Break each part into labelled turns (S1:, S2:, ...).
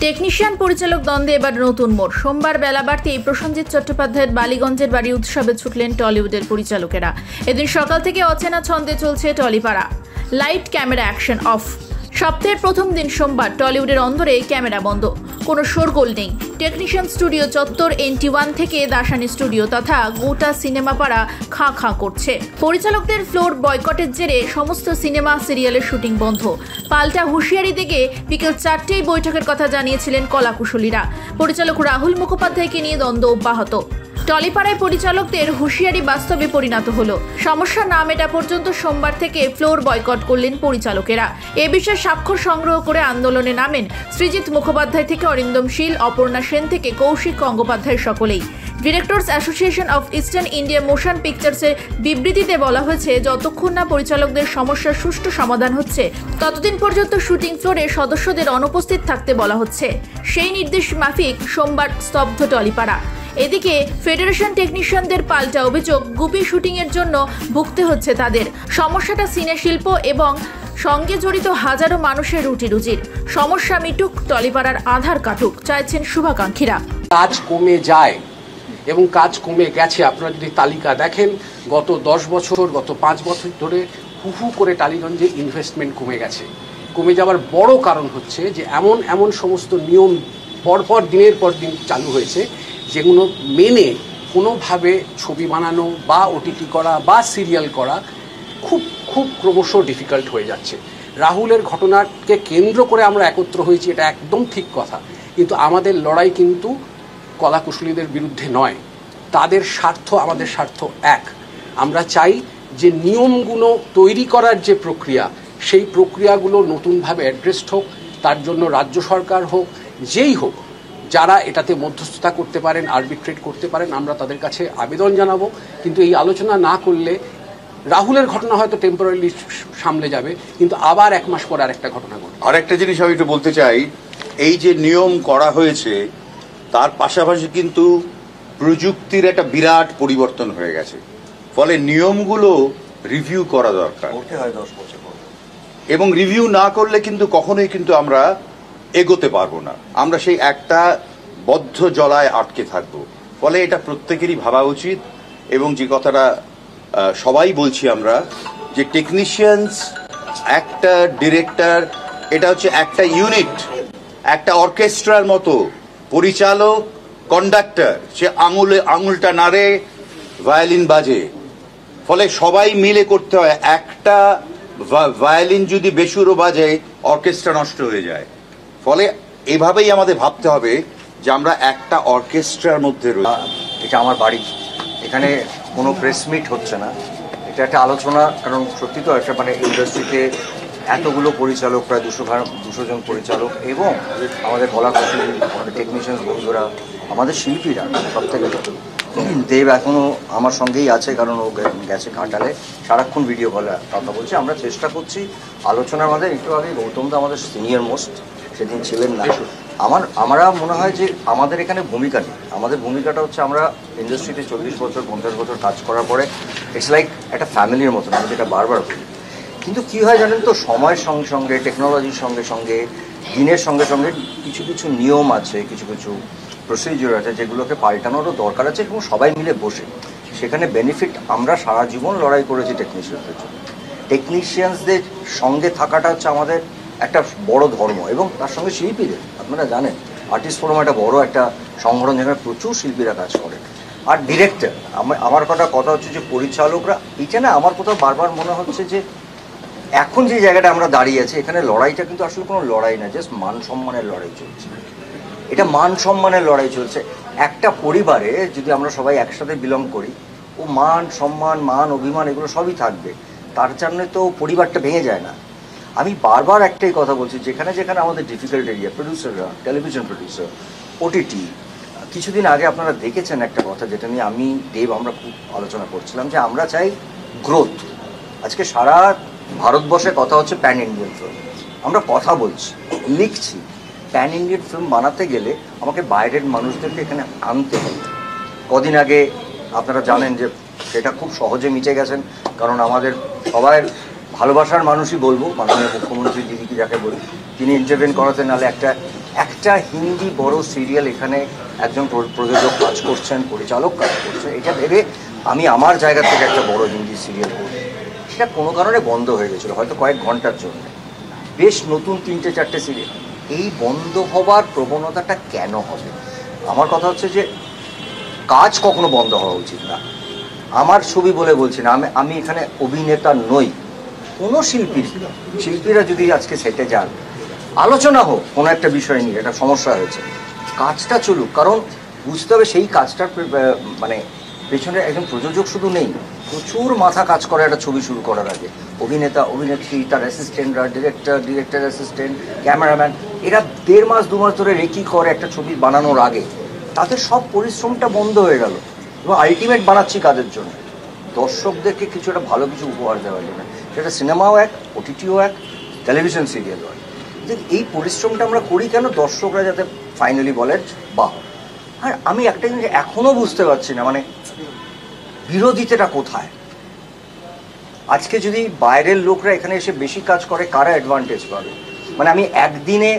S1: Technician পরিচালক দ্বন্দ্বে এবার নতুন মোড়। সোমবার বেলা বাড়তেই প্রসেনজিৎ চট্টোপাধ্যায়ের বালিগঞ্জের বাড়ি উৎসবে ছুটলেন টলিউডের পরিচালকেরা। এদিন সকাল থেকে অচেনা ছন্দে চলছে Tollypara. Light, camera, action of. সপ্তাহের প্রথম দিন সোমবার টলিউডের অন্দরে ক্যামেরা বন্ধ, কোনো শোরগোল নেই। টেকনিশিয়ান স্টুডিও চত্বর NT1 থেকে দাসানি স্টুডিও তথা গোটা সিনেমা পাড়া খাঁ খাঁ করছে। পরিচালকদের ফ্লোর বয়কটের জেরে সমস্ত সিনেমা সিরিয়ালের শুটিং বন্ধ। পাল্টা হুঁশিয়ারি দিকে বিকেল 4টেই বৈঠকের কথা জানিয়েছিলেন কলাকুশলীরা। পরিচালক রাহুল মুখোপাধ্যায়কে নিয়ে দ্বন্দ্ব অব্যাহত। টলিপাড়ায় পরিচালকদের হুঁশিয়ারি বাস্তবে পরিণত হলো। সমস্যা না মেটা পর্যন্ত সোমবার থেকে ফ্লোর বয়কট করলেন পরিচালকেরা। এ বিষয়ে স্বাক্ষর সংগ্রহ করে আন্দোলনে নামেন সৃজিত মুখোপাধ্যায় থেকে অরিন্দম শীল, অপর্ণা সেন থেকে কৌশিক গঙ্গোপাধ্যায় সকলেই। Directors association of eastern India motion পিকচার্সের বিবৃতিতে বলা হয়েছে, যতক্ষণ না পরিচালকদের সমস্যার সুষ্ঠু সমাধান হচ্ছে ততদিন পর্যন্ত শুটিং ফ্লোরে সদস্যদের অনুপস্থিত থাকতে বলা হচ্ছে। সেই নির্দেশ মাফিক সোমবার স্তব্ধ টলিপাড়া। এদিকে ফেডারেশন টেকনিশিয়ানদের পাল্টা অভিযোগ, গুপি শুটিংয়ের জন্য ভুগতে হচ্ছে তাদের। সমস্যাটা সিনে শিল্প এবং সঙ্গে জড়িত হাজারো মানুষের রুটি রুজির। সমস্যা মিটুক, টলিপাড়ার আধার কাটুক চাইছেন শুভাকাঙ্ক্ষীরা।
S2: কাজ কমে যায় এবং কাজ কমে গেছে। আপনারা যদি তালিকা দেখেন, গত 10 বছর, গত 5 বছর ধরে হু করে টালিগঞ্জে ইনভেস্টমেন্ট কমে গেছে। কমে যাওয়ার বড় কারণ হচ্ছে যে এমন সমস্ত নিয়ম পরপর দিনের পর দিন চালু হয়েছে, যেগুলো মেনে কোনোভাবে ছবি বানানো বা OTT করা বা সিরিয়াল করা খুব ক্রমশ ডিফিকাল্ট হয়ে যাচ্ছে। রাহুলের ঘটনাকে কেন্দ্র করে আমরা একত্র হয়েছি, এটা একদম ঠিক কথা, কিন্তু আমাদের লড়াই কিন্তু কলাকুশলীদের বিরুদ্ধে নয়। তাদের স্বার্থ আমাদের স্বার্থ এক। আমরা চাই যে নিয়মগুলো তৈরি করার যে প্রক্রিয়া, সেই প্রক্রিয়াগুলো নতুনভাবে অ্যাড্রেসড হোক। তার জন্য রাজ্য সরকার হোক, যেই হোক, যারা এটাতে মধ্যস্থতা করতে পারেন, আরবিট্রেট করতে পারেন, আমরা তাদের কাছে আবেদন জানাবো। কিন্তু এই আলোচনা না করলে রাহুলের ঘটনা হয়তো টেম্পোরারি সামলে যাবে, কিন্তু আবার 1 মাস পর আরেকটা ঘটনা ঘটবে।
S3: আরেকটা জিনিস আমি একটু বলতে চাই, এই যে নিয়ম করা হয়েছে তার পাশাপাশি কিন্তু প্রযুক্তির একটা বিরাট পরিবর্তন হয়ে গেছে। ফলে নিয়মগুলো রিভিউ করা দরকার, এবং রিভিউ না করলে কিন্তু কখনোই কিন্তু আমরা এগোতে পারবো না। আমরা সেই একটা বদ্ধ জলায় আটকে থাকবো। ফলে এটা প্রত্যেকেরই ভাবা উচিত। এবং যে কথাটা সবাই বলছি আমরা, যে টেকনিশিয়ানস, একটা ডিরেক্টর, এটা হচ্ছে একটা ইউনিট, একটা অর্কেস্ট্রার মতো। পরিচালক, কন্ডাক্টর, সে আঙুলটা নাড়ে, ভায়োলিন বাজে। ফলে সবাই মিলে করতে হয়। একটা ভায়োলিন যদি বেসুরো বাজে, অর্কেস্ট্রা নষ্ট হয়ে যায়। ফলে এভাবেই আমাদের ভাবতে হবে যে আমরা একটা অর্কেস্ট্রার মধ্যে রয়েছি।
S4: এটা আমার বাড়ি, এখানে কোনো প্রেস মিট হচ্ছে না, এটা একটা আলোচনা। কারণ সত্যি তো একটা ইন্ডাস্ট্রিতে এতগুলো পরিচালক, প্রায় 200 জন পরিচালক, এবং আমাদের কলাকুশলী, আমাদের টেকনিশিয়ান বন্ধুরা, আমাদের শিল্পীরা, সব থেকে দেব এখনও আমার সঙ্গেই আছে, কারণ ও গেছে ঘাটালে, সারাক্ষণ ভিডিও কলে কথা বলছে। আমরা চেষ্টা করছি আলোচনার মধ্যে। একটু আগে গৌতমদা আমাদের সিনিয়র মোস্ট, সেদিন ছিলেন না। আমরা মনে হয় যে আমাদের এখানে ভূমিকা নেই। আমাদের ভূমিকাটা হচ্ছে, আমরা ইন্ডাস্ট্রিতে 40 বছর 50 বছর কাজ করার পরে ইটস লাইক একটা ফ্যামিলির মতন, আমি যেটা বারবার বলি। কিন্তু কী হয় জানেন তো, সময়ের সঙ্গে সঙ্গে, টেকনোলজির সঙ্গে সঙ্গে, দিনের সঙ্গে সঙ্গে কিছু নিয়ম আছে, কিছু প্রসিডিওর আছে, যেগুলোকে পাল্টানোরও দরকার আছে। এবং সবাই মিলে বসে সেখানে বেনিফিট, আমরা সারা জীবন লড়াই করেছি টেকনিশিয়ানদের জন্য। টেকনিশিয়ানসদের সঙ্গে থাকাটা হচ্ছে আমাদের একটা বড় ধর্ম, এবং তার সঙ্গে শিল্পীদের। আপনারা জানেন আর্টিস্ট ফোরাম একটা বড় একটা সংগঠন, যেখানে প্রচুর শিল্পীরা কাজ করে। আর ডিরেক্টর, আমার কথা হচ্ছে যে পরিচালকরা, এটা না আমার কোথাও বারবার মনে হচ্ছে যে এখন যে জায়গাটা আমরা দাঁড়িয়ে আছি, এখানে লড়াইটা কিন্তু আসলে কোনো লড়াই না, জাস্ট মান সম্মানের লড়াই চলছে। এটা মান সম্মানের লড়াই চলছে। একটা পরিবারে যদি আমরা সবাই একসাথে বিলং করি, ও মান সম্মান, মান অভিমান, এগুলো সবই থাকবে। তার জন্য তো পরিবারটা ভেঙে যায় না। আমি বারবার একটাই কথা বলছি, যেখানে আমাদের ডিফিকাল্ট এরিয়া, প্রডিউসাররা, টেলিভিশন প্রডিউসার, OTT, কিছুদিন আগে আপনারা দেখেছেন একটা কথা, যেটা নিয়ে আমি দেব আমরা খুব আলোচনা করছিলাম, যে আমরা চাই গ্রোথ। আজকে সারা ভারতবর্ষে কথা হচ্ছে প্যান ইন্ডিয়ান ফিল্ম। আমরা কথা বলছি, লিখছি। প্যান ইন্ডিয়ান ফিল্ম বানাতে গেলে আমাকে বাইরের মানুষদেরকে এখানে আনতে হবে। কদিন আগে আপনারা জানেন যে সেটা খুব সহজে মিটে গেছেন, কারণ আমাদের সবাই ভালোবাসার মানুষই বলবো, মাননীয় মুখ্যমন্ত্রী দিদিকে যাকে বলি, তিনি ইন্টারভেন করাতে, নাহলে একটা একটা হিন্দি বড় সিরিয়াল এখানে একজন প্রযোজক কাজ করছেন, পরিচালক কাজ করছেন, এটা ভেবে আমি আমার জায়গা থেকে একটা বড় হিন্দি সিরিয়াল করি, সেটা কোনো কারণে বন্ধ হয়ে গেছিলো, হয়তো কয়েক ঘন্টার জন্য। বেশ নতুন 3-4টে সিরিয়াল, এই বন্ধ হবার প্রবণতাটা কেন হবে? আমার কথা হচ্ছে যে কাজ কখনো বন্ধ হওয়া উচিত না। আমার ছবি বলে বলছি না, আমি এখানে অভিনেতা নই। কোনো শিল্পীরা যদি আজকে সেটে যান, আলোচনা হোক কোনো একটা বিষয় নিয়ে, একটা সমস্যা হয়েছে, কাজটা চলুক। কারণ বুঝতে হবে সেই কাজটার মানে পেছনে একজন প্রযোজক শুধু নেই, প্রচুর মাথা কাজ করে একটা ছবি শুরু করার আগে। অভিনেতা, অভিনেত্রী, তার অ্যাসিস্ট্যান্টরা, ডিরেক্টর অ্যাসিস্ট্যান্ট, ক্যামেরাম্যান, এরা 1.5 মাস 2 মাস ধরে রেকি করে একটা ছবি বানানোর আগে। তাদের সব পরিশ্রমটা বন্ধ হয়ে গেল এবং আলটিমেট বানাচ্ছি কাদের জন্য? দর্শকদেরকে কিছু একটা ভালো কিছু উপহার দেওয়ার জন্য। সেটা সিনেমাও এক, ওটিটিও এক, টেলিভিশন সিরিয়ালও এক। এই পরিশ্রমটা আমরা করি কেন? দর্শকরা যাতে ফাইনালি বলেন বাহ। আর আমি একটা জিনিস এখনও বুঝতে পারছি না, মানে বিরোধিতাটা কোথায়? আজকে যদি বাইরের লোকরা এখানে এসে বেশি কাজ করে, কারা অ্যাডভান্টেজ পাবে? মানে আমি একদিনে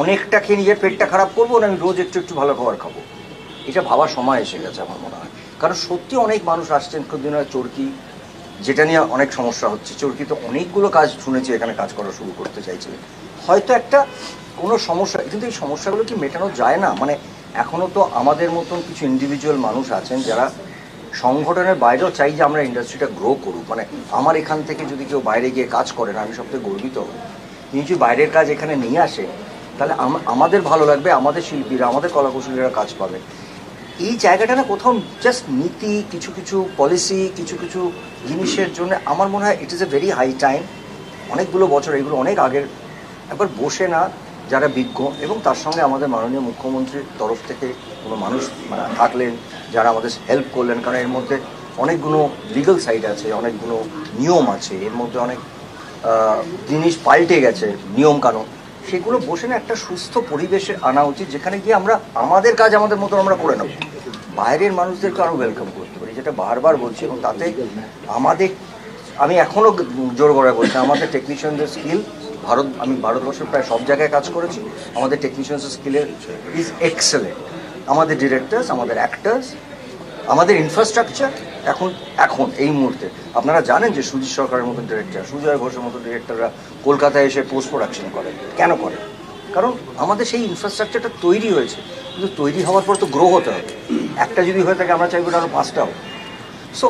S4: অনেকটা খেয়ে নিজের পেটটা খারাপ করবো, না আমি রোজ একটু একটু ভালো খাবার খাবো? এটা ভাবার সময় এসে গেছে আমার মনে হয়। কারণ সত্যি অনেক মানুষ আসছেন, কিছুদিন হয় চরকি, যেটা নিয়ে অনেক সমস্যা হচ্ছে। চরকি তো অনেকগুলো কাজ শুনেছি এখানে কাজ করা শুরু করতে চাইছিলেন, হয়তো একটা কোনো সমস্যা, কিন্তু এই সমস্যাগুলো কি মেটানো যায় না? মানে এখনও তো আমাদের মতন কিছু ইন্ডিভিজুয়াল মানুষ আছেন যারা সংগঠনের বাইরেও চাই যে আমরা ইন্ডাস্ট্রিটা গ্রো করুক। মানে আমার এখান থেকে যদি কেউ বাইরে গিয়ে কাজ করেন, আমি সবথেকে গর্বিত হব। যদি বাইরের কাজ এখানে নিয়ে আসে, তাহলে আমাদের ভালো লাগবে, আমাদের শিল্পীরা, আমাদের কলাকুশলীরা কাজ পাবে। এই জায়গাটা না কোথাও জাস্ট নীতি, কিছু কিছু পলিসি, কিছু কিছু জিনিসের জন্য আমার মনে হয় it is a very high time. অনেকগুলো বছর, এগুলো অনেক আগের, একবার বসে না যারা বিজ্ঞ, এবং তার সঙ্গে আমাদের মাননীয় মুখ্যমন্ত্রীর তরফ থেকে কোনো মানুষ মানে থাকলেন যারা আমাদের হেল্প করলেন। কারণ এর মধ্যে অনেকগুলো লিগাল সাইড আছে, অনেকগুলো নিয়ম আছে, এর মধ্যে অনেক জিনিস পাল্টে গেছে, নিয়ম কানুন, সেগুলো বসে না একটা সুস্থ পরিবেশে আনা উচিত, যেখানে গিয়ে আমরা আমাদের কাজ আমাদের মতো আমরা করে নেব, বাইরের মানুষদেরকে আরও ওয়েলকাম করতে পারি, যেটা বারবার বলছি। এবং তাতে আমাদের, আমি এখনও জোর গলায় বলছি, আমাদের টেকনিশিয়ানদের স্কিল, আমি ভারতবর্ষের প্রায় সব জায়গায় কাজ করেছি, আমাদের টেকনিশিয়ানসের স্কিলের ইজ এক্সেলেন্ট। আমাদের ডিরেক্টরস, আমাদের অ্যাক্টার্স, আমাদের ইনফ্রাস্ট্রাকচার এখন এই মুহূর্তে আপনারা জানেন যে সুজিত সরকারের মতো ডিরেক্টর, সুজয় ঘোষের মতো ডিরেক্টররা কলকাতায় এসে পোস্ট প্রোডাকশন করে। কেন করে? কারণ আমাদের সেই ইনফ্রাস্ট্রাকচারটা তৈরি হয়েছে, কিন্তু তৈরি হওয়ার পর তো গ্রো হতে হবে। একটা যদি হয়ে থাকে, আমরা চাইবো আরও 5টা হোক। সো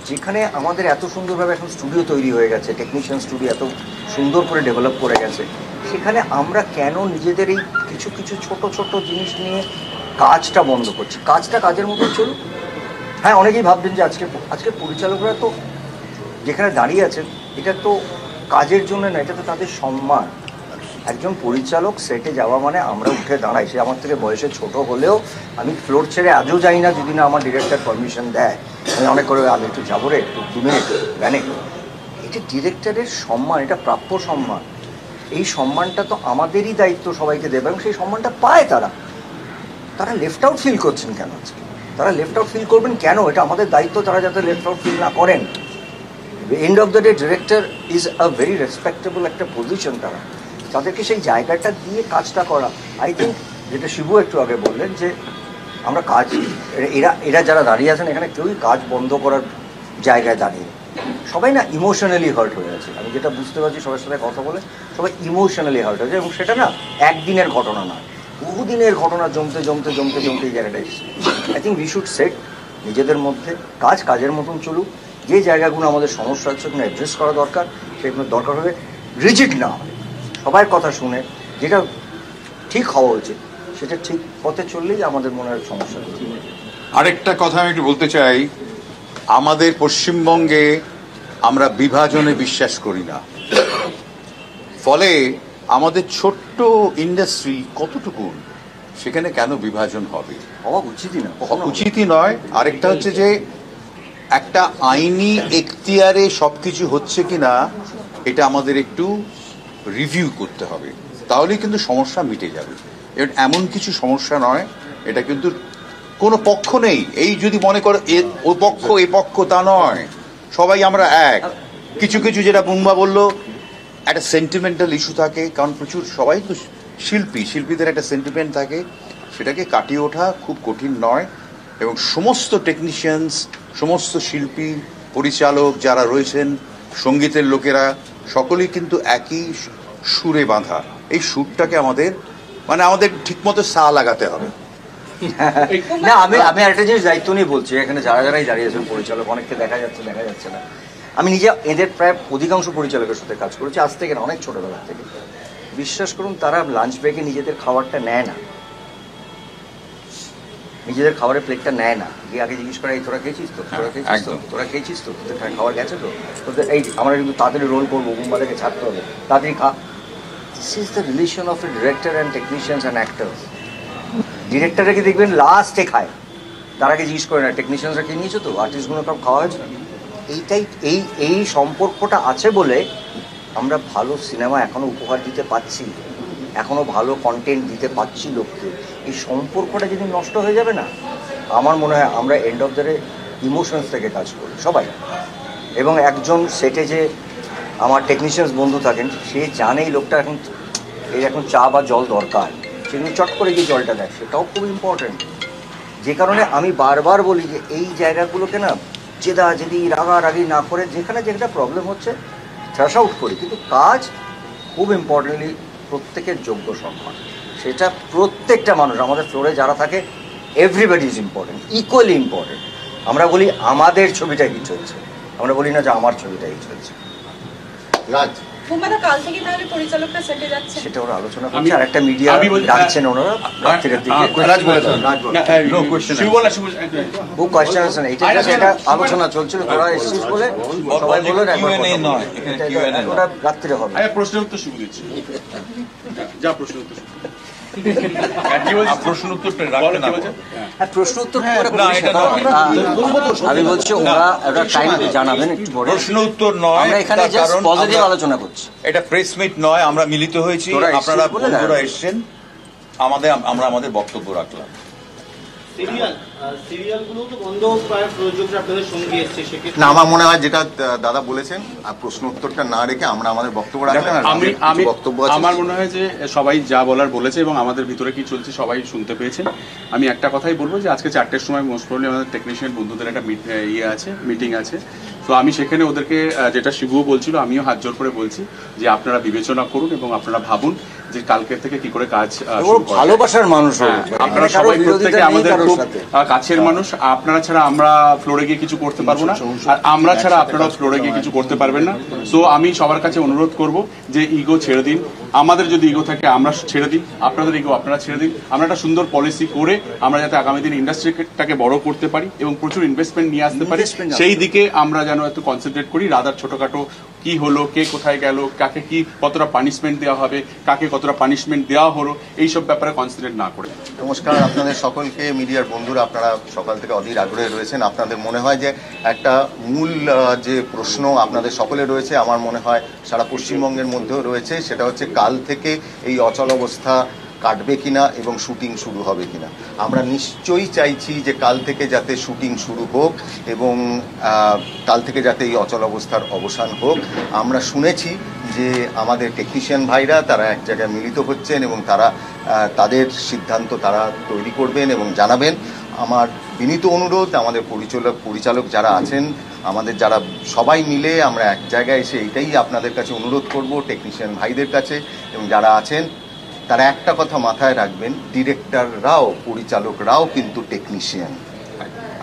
S4: যেখানে আমাদের এত সুন্দরভাবে এখন স্টুডিও তৈরি হয়ে গেছে, টেকনিশিয়ান স্টুডিও এত সুন্দর করে ডেভেলপ করে গেছে, সেখানে আমরা কেন নিজেদের এই কিছু কিছু ছোট ছোট জিনিস নিয়ে কাজটা বন্ধ করছি? কাজটা কাজের মতো চলুক। হ্যাঁ, অনেকেই ভাববেন যে আজকে পরিচালকরা তো যেখানে দাঁড়িয়ে আছেন, এটা তো কাজের জন্য না, এটা তো তাদের সম্মান। একজন পরিচালক সেটে যাওয়া মানে আমরা উঠে দাঁড়াই, সে আমার থেকে বয়সে ছোট হলেও আমি ফ্লোর ছেড়ে আজও যাই না যদি না আমার ডিরেক্টর পারমিশন দেয়। আমি অনেক করে আমি একটু যাবো রে, একটু 2 মিনিট ভ্যানে। এটা ডিরেক্টরের সম্মান, এটা প্রাপ্য সম্মান। এই সম্মানটা তো আমাদেরই দায়িত্ব সবাইকে দেবে, এবং সেই সম্মানটা পায় তারা লেফট আউট ফিল করছেন কেন? আজকে তারা লেফট আউট ফিল করবেন কেন? এটা আমাদের দায়িত্ব তারা যাতে লেফট আউট ফিল না করেন। End of the day director is a very respectable একটা পজিশন। তাদেরকে সেই জায়গাটা দিয়ে কাজটা করা, আই থিঙ্ক, যেটা শিবু একটু আগে বললেন যে আমরা কাজ, এরা যারা দাঁড়িয়ে আছেন এখানে কেউই কাজ বন্ধ করার জায়গায় দাঁড়িয়ে, সবাই না ইমোশনালি হার্ট হয়ে আছে। আমি যেটা বুঝতে পারছি সবার সাথে কথা বলে, সবাই ইমোশনালি হার্ট হয়েছে, এবং সেটা না একদিনের ঘটনা না, বহুদিনের ঘটনা জমতে জমতে জমতে জমতে এই জায়গাটা এসেছে। I think we should set নিজেদের মধ্যে কাজের মতন চলুক। যে জায়গাগুলো আমাদের সমস্যা হচ্ছে, ওখানে অ্যাড্রেস করা দরকার, সেগুলো দরকার হবে রিজিড না হয়, সবার কথা শুনে যেটা ঠিক হওয়া উচিত সেটা ঠিক পথে চললেই আমাদের মনে হয় সমস্যা হচ্ছে।
S3: আরেকটা কথা আমি একটু বলতে চাই, আমাদের পশ্চিমবঙ্গে আমরা বিভাজনে বিশ্বাস করি না, ফলে আমাদের ছোট্ট ইন্ডাস্ট্রি কতটুকু, সেখানে কেন বিভাজন হবে?
S4: হওয়া উচিতই না,
S3: উচিতই নয়। আরেকটা হচ্ছে যে একটা আইনি এখতিয়ারে সবকিছু হচ্ছে কিনা এটা আমাদের একটু রিভিউ করতে হবে, তাহলেই কিন্তু সমস্যা মিটে যাবে। এমন কিছু সমস্যা নয়, এটা কিন্তু কোনো পক্ষ নেই। এই যদি মনে করো ও পক্ষ এ পক্ষ, তা নয়, সবাই আমরা এক। কিছু কিছু যেটা বুম্বা বললো, একটা সেন্টিমেন্টাল ইস্যু থাকে, কারণ প্রচুর সবাই তো শিল্পীদের একটা সেন্টিমেন্ট থাকে, সেটাকে কাটিয়ে ওঠা খুব কঠিন নয়। এবং সমস্ত টেকনিশিয়ানস, সমস্ত শিল্পী, পরিচালক যারা রয়েছেন, সঙ্গীতের লোকেরা সকলেই কিন্তু একই সুরে বাঁধা। এই সুরটাকে আমাদের ঠিকমতো সা লাগাতে হবে।
S4: না, আমি একটা জিনিস দায়িত্ব নিয়ে বলছি, এখানে যারাই দাঁড়িয়েছেন পরিচালক, অনেককে দেখা যাচ্ছে না। আমি নিজে এদের প্রায় অধিকাংশ পরিচালকের সাথে কাজ করেছি আজ থেকে না, অনেক ছোটবেলা থেকে। বিশ্বাস করুন, তারা লাঞ্চ ব্রেকে নিজেদের খাবারটা নেয় না, নিজেদের খাবারের প্লেটটা নেয় না, গিয়ে আগে জিজ্ঞেস করে, এই তোরা খেয়েছিস তো, তোরা খেয়েছিস তো, তোদের খাবার গেছে তো, তোদের এই আমরা কিন্তু তাড়াতাড়ি রোল করবো, মুম্বা থেকে ছাড়তে হবে, তাড়াতাড়ি খা। This is the relation of a director and technicians and actors. ডিরেক্টররা কি দেখবেন লাস্টে খায়, তার আগে জিজ্ঞেস করে না টেকনিশিয়ানসরা খেয়ে নিয়েছো তো, আর্টিস্টগুলো সব খাওয়া হয়েছে। এইটাই এই সম্পর্কটা আছে বলে আমরা ভালো সিনেমা এখনো উপহার দিতে পাচ্ছি, এখনো ভালো কন্টেন্ট দিতে পাচ্ছি লোককে। এই সম্পর্কটা যদি নষ্ট হয়ে যাবে না, আমার মনে হয় আমরা end of the day emotions থেকে কাজ করি সবাই। এবং একজন সেটে যে আমার টেকনিশিয়ানস বন্ধু থাকেন, সে জানে এই লোকটা এখন চা বা জল দরকার, সেগুলো চট করে গিয়ে জলটা দেয়, সেটাও খুব ইম্পর্টেন্ট। যে কারণে আমি বারবার বলি যে এই জায়গাগুলোকে না জেদি রাগারাগি না করে, যেখানে যেটা প্রবলেম হচ্ছে থ্রাশ আউট করি, কিন্তু কাজ খুব ইম্পর্টেন্টলি প্রত্যেকের যোগ্য সম্মান। সেটা প্রত্যেকটা মানুষ, আমাদের ফ্লোরে যারা থাকে, everybody is important, equally important. আমরা বলি আমাদের ছবিটা হিট হচ্ছে, আমরা বলি না যে আমার ছবিটা হিট হচ্ছে।
S3: রাজ,
S5: কাল থেকে তাহলে পরিচালকরা সেটে যাচ্ছে,
S4: সেটা ওরা আলোচনা করছে। আর একটা মিডিয়া ডাকছেন ওনারা রাত্রের দিকে, খুব কোয়েশ্চেন আছে না, এটা আলোচনা চলছিল, তোরা এসেছিস বলে সবাই বললো ওটা রাত্রে হবে।
S6: প্রশ্ন উত্তর শুরু দিচ্ছি, যা প্রশ্ন উত্তর
S4: আমি বলছি ওরা টাইম জানাবেন একটু পরে।
S3: প্রশ্ন উত্তর নয়,
S4: আমরা এখানে জাস্ট পজিটিভ আলোচনা করছি।
S3: এটা প্রেস মিট নয়, আমরা মিলিত হয়েছি, আপনারা বন্ধুরা এসেছেন, আমরা আমাদের বক্তব্য রাখলাম।
S7: না, আমার মনে হয় যেটা দাদা বলেছেন, আর প্রশ্ন উত্তরটা না রেখে আমরা আমাদের বক্তব্য রাখলাম।
S6: আমার মনে হয় যে সবাই যা বলার বলেছে এবং আমাদের ভিতরে কি চলছে সবাই শুনতে পেয়েছেন। আমি একটা কথাই বলবো যে আজকে 4টের সময় মোস্ট প্রবলি আমাদের টেকনিশিয়ান বন্ধুদের একটা মিটিং আছে। তো আমি সেখানে ওদেরকে যেটা শিবুও বলছিল, আমিও হাত জোর করে বলছি যে আপনারা বিবেচনা করুন এবং আপনারা ভাবুন যে কালকের থেকে কি করে কাজ
S4: ভালোবাসার মানুষ,
S6: আপনারা সবাই প্রত্যেকে আমাদের খুব কাছের মানুষ। আপনারা ছাড়া আমরা ফ্লোরে গিয়ে কিছু করতে পারবো না, আর আমরা ছাড়া আপনারা ফ্লোরে গিয়ে কিছু করতে পারবেন না। সো আমি সবার কাছে অনুরোধ করব যে ইগো ছেড়ে দিন, আমাদের যদি ইগো থাকে আমরা ছেড়ে দিই, আপনাদের ইগো আপনারা ছেড়ে দিন। আমরা একটা সুন্দর পলিসি করে আমরা যাতে আগামী দিন ইন্ডাস্ট্রিটাকে বড় করতে পারি এবং প্রচুর ইনভেস্টমেন্ট নিয়ে আসতে পারি, সেই দিকে আমরা যেন একটু কনসেন্ট্রেট করি। রাদার ছোটখাটো কি হলো, কে কোথায় গেল, কাকে কি কতটা পানিশমেন্ট দেওয়া হবে, কাকে কতটা পানিশমেন্ট দেওয়া হলো, এইসব ব্যাপারে কনসেন্ট্রেট না করে।
S7: নমস্কার আপনাদের সকলকে, মিডিয়ার বন্ধুরা, আপনারা সকাল থেকে অধীর আগ্রহে রয়েছেন। আপনাদের মনে হয় যে একটা মূল যে প্রশ্ন আপনাদের সকলে রয়েছে, আমার মনে হয় সারা পশ্চিমবঙ্গের মধ্যেও রয়েছে, সেটা হচ্ছে কাল থেকে এই অচল অবস্থা কাটবে কিনা এবং শুটিং শুরু হবে কিনা। আমরা নিশ্চয়ই চাইছি যে কাল থেকে যাতে শুটিং শুরু হোক এবং কাল থেকে যাতে এই অচল অবস্থার অবসান হোক। আমরা শুনেছি যে আমাদের টেকনিশিয়ান ভাইরা তারা এক জায়গায় মিলিত হচ্ছেন এবং তারা তাদের সিদ্ধান্ত তারা তৈরি করবেন এবং জানাবেন। আমার বিনীত অনুরোধ, আমাদের পরিচালক যারা আছেন, আমাদের যারা সবাই মিলে আমরা এক জায়গায় এসে এইটাই আপনাদের কাছে অনুরোধ করব, টেকনিশিয়ান ভাইদের কাছে এবং যারা আছেন তারা একটা কথা মাথায় রাখবেন, ডিরেক্টররাও পরিচালকরাও কিন্তু টেকনিশিয়ান,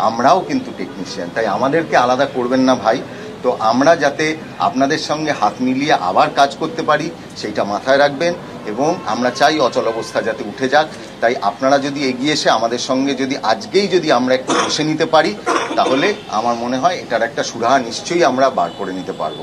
S7: আমরাও কিন্তু টেকনিশিয়ান, তাই আমাদেরকে আলাদা করবেন না ভাই। তো আমরা যাতে আপনাদের সঙ্গে হাত মিলিয়ে আবার কাজ করতে পারি সেইটা মাথায় রাখবেন এবং আমরা চাই অচল অবস্থা যাতে উঠে যাক। তাই আপনারা যদি এগিয়ে এসে আমাদের সঙ্গে যদি আজকেই যদি আমরা একটু বসে নিতে পারি, তাহলে আমার মনে হয় এটার একটা সুরাহা নিশ্চয়ই আমরা বার করে নিতে পারবো।